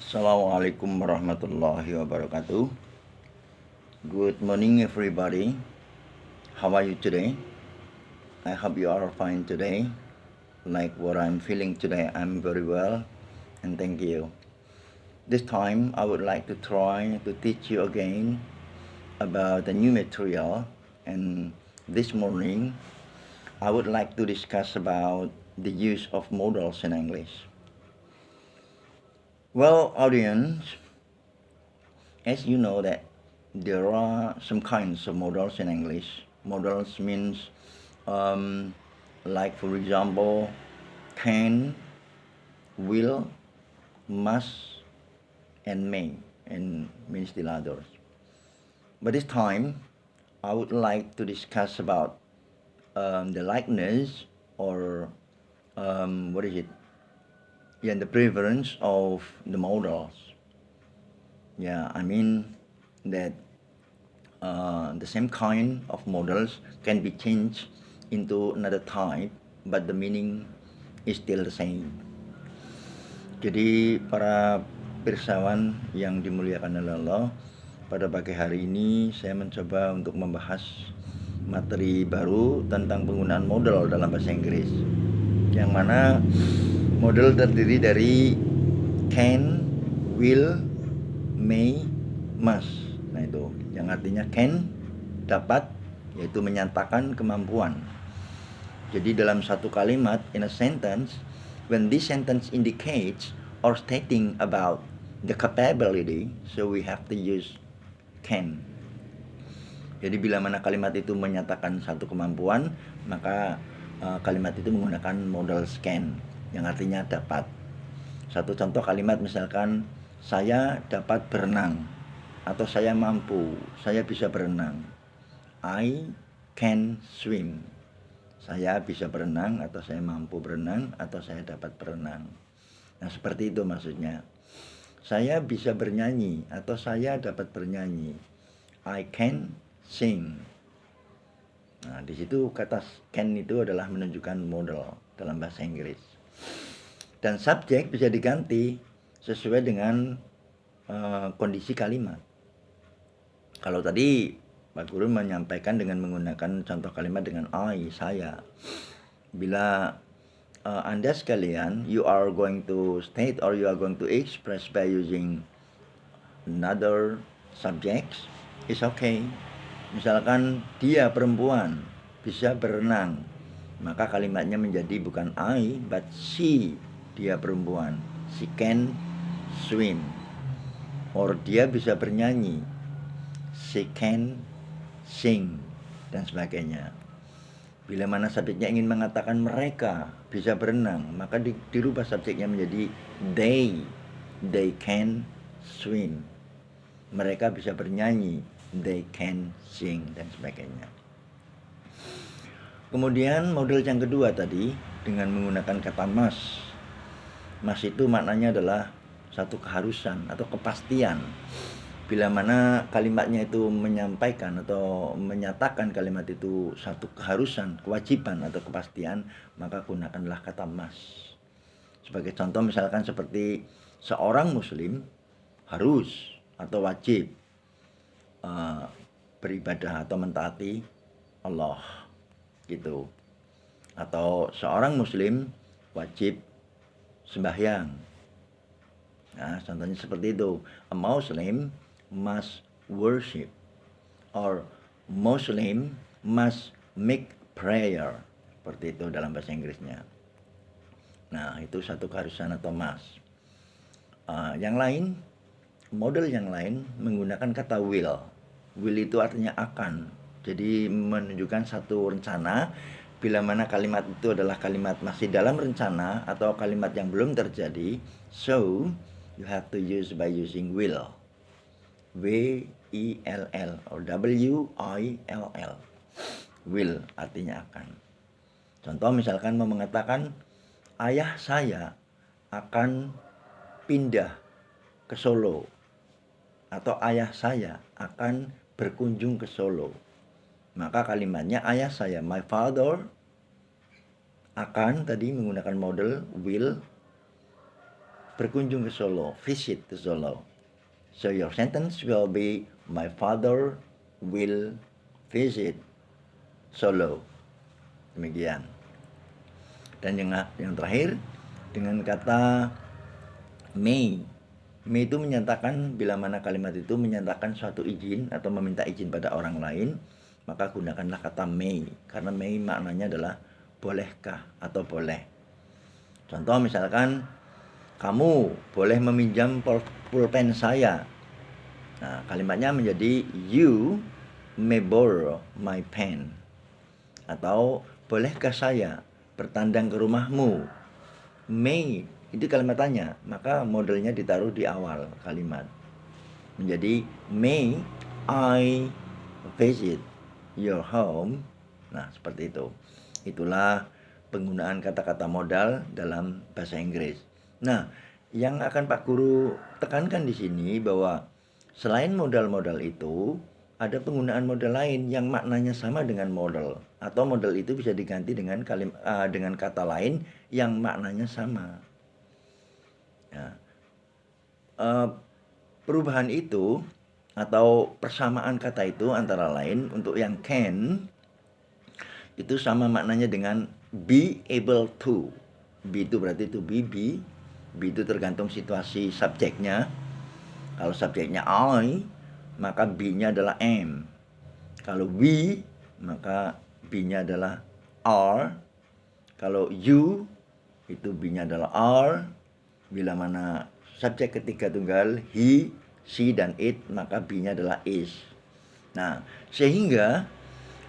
Assalamualaikum warahmatullahi wabarakatuh. Good morning, everybody. How are you today? I hope you are fine today. Like what I'm feeling today, I'm very well, and thank you. This time, I would like to try to teach you again about the new material, and this morning, I would like to discuss about the use of modals in English. Well, audience, as you know that there are some kinds of modals in English. Modals means like for example can, will, must, and may, and many still others. But this time I would like to discuss about the likeness or what is it? Yeah, the preference of the modals. Yeah, I mean that the same kind of models can be changed into another type, but the meaning is still the same. Jadi para pirsawan yang dimuliakan oleh Allah, pada pagi hari ini saya mencoba untuk membahas materi baru tentang penggunaan model dalam bahasa Inggris. Yang mana model terdiri dari can, will, may, must. Nah itu, yang artinya can dapat, yaitu menyatakan kemampuan. Jadi dalam satu kalimat, in a sentence, when this sentence indicates or stating about the capability, so we have to use can. Jadi bila mana kalimat itu menyatakan satu kemampuan, maka kalimat itu menggunakan modal can, yang artinya dapat. Satu contoh kalimat misalkan, saya dapat berenang, atau saya mampu, saya bisa berenang. I can swim. Saya bisa berenang, atau saya mampu berenang, atau saya dapat berenang. Nah seperti itu maksudnya. Saya bisa bernyanyi, atau saya dapat bernyanyi. I can sing. Nah di situ kata can itu adalah menunjukkan modal dalam bahasa Inggris. Dan subjek bisa diganti sesuai dengan kondisi kalimat. Kalau tadi Pak Guru menyampaikan dengan menggunakan contoh kalimat dengan I, saya. Bila Anda sekalian, you are going to state or you are going to express by using another subjects, is okay. Misalkan dia perempuan bisa berenang, maka kalimatnya menjadi bukan I, but she. Dia perempuan, she can swim. Or dia bisa bernyanyi, she can sing, dan sebagainya. Bila mana subjeknya ingin mengatakan mereka bisa berenang, maka dirubah subjeknya menjadi they can swim. Mereka bisa bernyanyi, they can sing, dan sebagainya. Kemudian model yang kedua tadi dengan menggunakan kata must. Must itu maknanya adalah satu keharusan atau kepastian. Bila mana kalimatnya itu menyampaikan atau menyatakan kalimat itu satu keharusan, kewajiban atau kepastian, maka gunakanlah kata must. Sebagai contoh misalkan seperti seorang muslim harus atau wajib beribadah atau mentaati Allah gitu. Atau seorang muslim wajib sembahyang. Nah, contohnya seperti itu. A Muslim must worship, or Muslim must make prayer. Seperti itu dalam bahasa Inggrisnya. Nah, itu satu keharusan atau must. Yang lain, model yang lain menggunakan kata will. Will itu artinya akan. Jadi menunjukkan satu rencana. Bila mana kalimat itu adalah kalimat masih dalam rencana atau kalimat yang belum terjadi, so you have to use by using will. W-I-L-L or W-I-L-L. Will artinya akan. Contoh misalkan mau mengatakan ayah saya akan pindah ke Solo, atau ayah saya akan berkunjung ke Solo. Maka kalimatnya ayah saya, my father, akan tadi menggunakan model will, berkunjung ke Solo, visit to Solo. So your sentence will be, my father will visit Solo. Demikian. Dan yang terakhir dengan kata may. May itu menyatakan, bila mana kalimat itu menyatakan suatu izin atau meminta izin pada orang lain, maka gunakanlah kata may. Karena may maknanya adalah bolehkah atau boleh. Contoh misalkan, kamu boleh meminjam pulpen saya. Nah, kalimatnya menjadi you may borrow my pen. Atau bolehkah saya bertandang ke rumahmu? May itu kalimat tanya, maka modelnya ditaruh di awal kalimat. Menjadi may I visit your home. Nah, seperti itu. Itulah penggunaan kata-kata modal dalam bahasa Inggris. Nah, yang akan Pak Guru tekankan di sini bahwa selain modal-modal itu, ada penggunaan modal lain yang maknanya sama dengan modal, atau modal itu bisa diganti dengan dengan kata lain yang maknanya sama. Ya. Perubahan itu atau persamaan kata itu antara lain untuk yang can itu sama maknanya dengan be able to. Be itu berarti to be. Be itu tergantung situasi subjeknya. Kalau subjeknya I, maka be-nya adalah am. Kalau we, maka be-nya adalah are. Kalau you, itu be-nya adalah are. Bila mana subjek ketiga tunggal he, she, dan it, maka be-nya adalah is. Nah, sehingga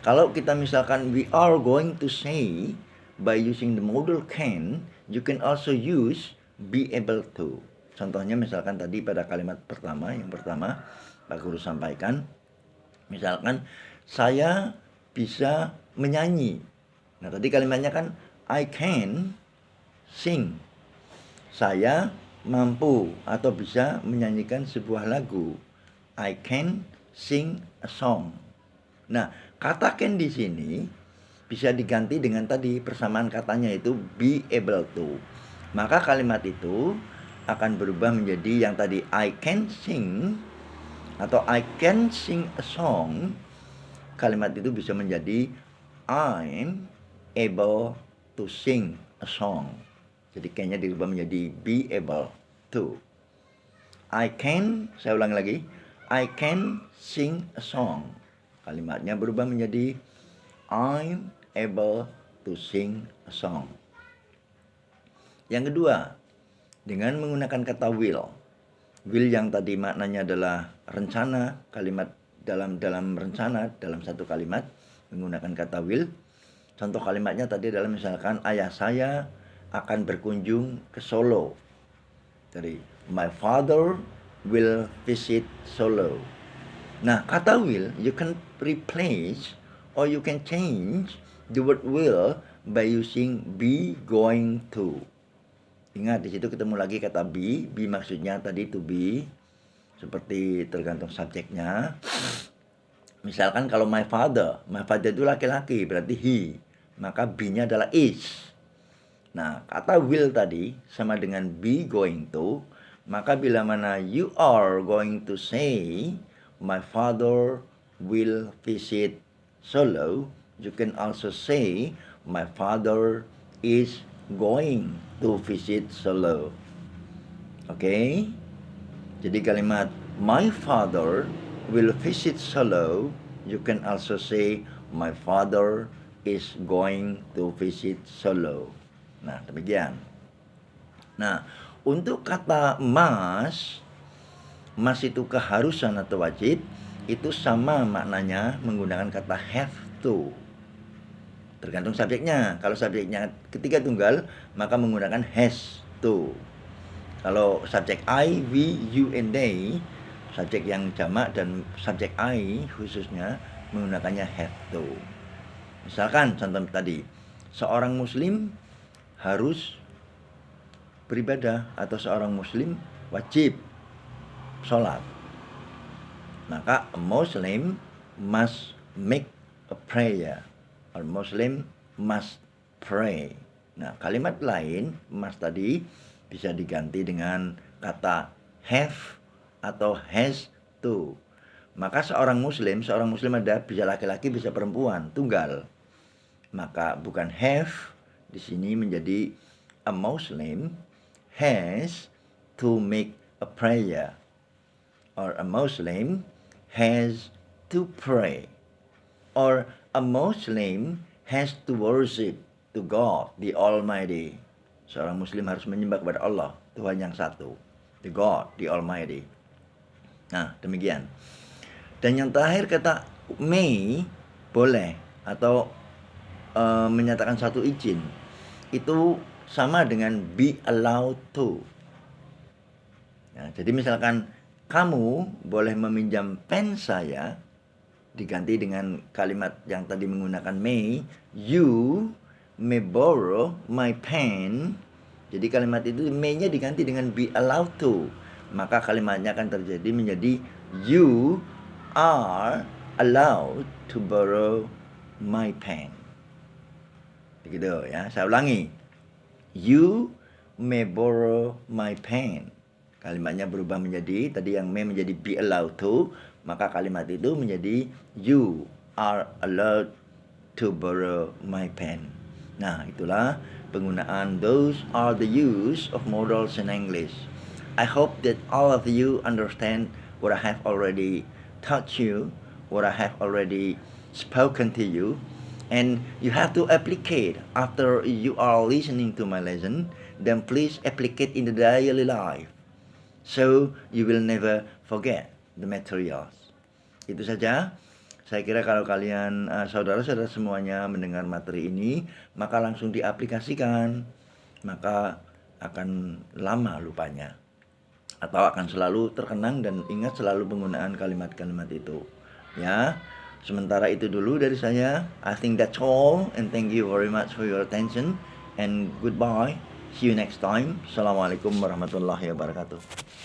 kalau kita misalkan we are going to say by using the modal can, you can also use be able to. Contohnya misalkan tadi pada kalimat pertama, yang pertama Pak Guru sampaikan, misalkan saya bisa menyanyi. Nah, tadi kalimatnya kan I can sing. Saya mampu atau bisa menyanyikan sebuah lagu. I can sing a song. Nah, kata can di sini bisa diganti dengan tadi persamaan katanya itu be able to. Maka kalimat itu akan berubah menjadi yang tadi I can sing atau I can sing a song. Kalimat itu bisa menjadi I'm able to sing a song. Jadi can-nya dirubah menjadi be able to. I can, saya ulang lagi, I can sing a song. Kalimatnya berubah menjadi I'm able to sing a song. Yang kedua, dengan menggunakan kata will. Will yang tadi maknanya adalah rencana, kalimat dalam rencana dalam satu kalimat menggunakan kata will. Contoh kalimatnya tadi adalah misalkan ayah saya akan berkunjung ke Solo. Jadi my father will visit Solo. Nah, kata will you can replace or you can change the word will by using be going to. Ingat di situ ketemu lagi kata be maksudnya tadi to be, seperti tergantung subjeknya. Misalkan kalau my father itu laki-laki berarti he, maka be-nya adalah is. Nah, kata will tadi sama dengan be going to, maka bila mana you are going to say my father will visit Solo, you can also say my father is going to visit Solo. Oke? Jadi kalimat my father will visit Solo, you can also say my father is going to visit Solo. Nah, demikian. Nah, untuk kata must itu keharusan atau wajib, itu sama maknanya menggunakan kata have to. Tergantung subjeknya. Kalau subjeknya ketiga tunggal, maka menggunakan has to. Kalau subjek I, we, you, and they, subjek yang jamak dan subjek I khususnya menggunakannya have to. Misalkan contoh tadi, seorang muslim harus beribadah atau seorang muslim wajib sholat. Maka a Muslim must make a prayer. A Muslim must pray. Nah, kalimat lain must tadi bisa diganti dengan kata have atau has to. Maka seorang muslim ada bisa laki-laki bisa perempuan, tunggal. Maka bukan have di sini menjadi a Muslim has to make a prayer, or a Muslim has to pray, or a Muslim has to worship to God the Almighty. Seorang muslim harus menyembah kepada Allah, Tuhan yang satu, the God the Almighty. Nah, demikian. Dan yang terakhir kata may, boleh atau menyatakan satu izin, itu sama dengan be allowed to. Ya, jadi misalkan kamu boleh meminjam pen saya, diganti dengan kalimat yang tadi menggunakan may, you may borrow my pen. Jadi kalimat itu may-nya diganti dengan be allowed to, maka kalimatnya akan terjadi menjadi you are allowed to borrow my pen. Begitu ya, saya ulangi, you may borrow my pen. Kalimatnya berubah menjadi, tadi yang may menjadi be allowed to, maka kalimat itu menjadi you are allowed to borrow my pen. Nah, itulah penggunaan those are the use of modals in English. I hope that all of you understand what I have already taught you, what I have already spoken to you, and you have to applicate after you are listening to my lesson. Then please applicate in the daily life, so you will never forget the materials. Itu saja. Saya kira kalau kalian saudara-saudara semuanya mendengar materi ini, maka langsung diaplikasikan, maka akan lama lupanya, atau akan selalu terkenang dan ingat selalu penggunaan kalimat-kalimat itu. Ya, sementara itu dulu dari saya. I think that's all, and thank you very much for your attention, and goodbye. See you next time. Assalamualaikum warahmatullahi wabarakatuh.